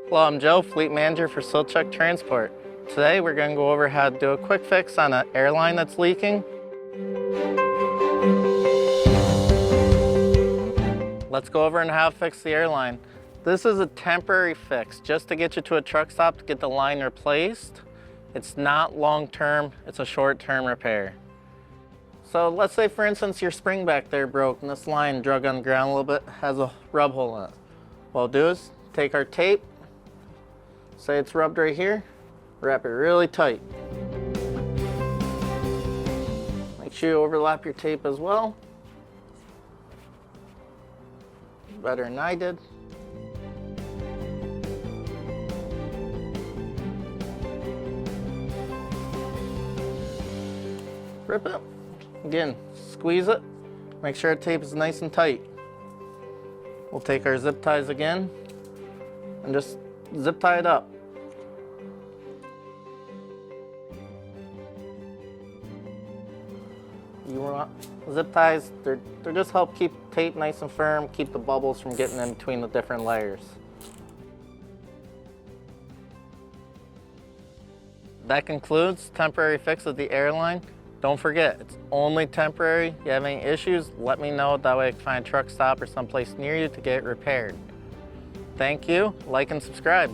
Hello, I'm Joe, Fleet Manager for Silchuk Transport. Today we're going to go over how to do a quick fix on an airline that's leaking. Let's go over and how to fix the airline. This is a temporary fix just to get you to a truck stop to get the line replaced. It's not long-term, it's a short-term repair. So let's say, for instance, your spring back there broke and this line drug on the ground a little bit, has a rub hole in it. What we'll do is take our tape, say it's rubbed right here, wrap it really tight. Make sure you overlap your tape as well. Better than I did. Rip it. Again, squeeze it. Make sure the tape is nice and tight. We'll take our zip ties again and just zip tie it up. You want zip ties, they're just help keep tape nice and firm, keep the bubbles from getting in between the different layers. That concludes temporary fix of the airline. Don't forget, it's only temporary. If you have any issues, let me know. That way I can find a truck stop or someplace near you to get it repaired. Thank you, like and subscribe.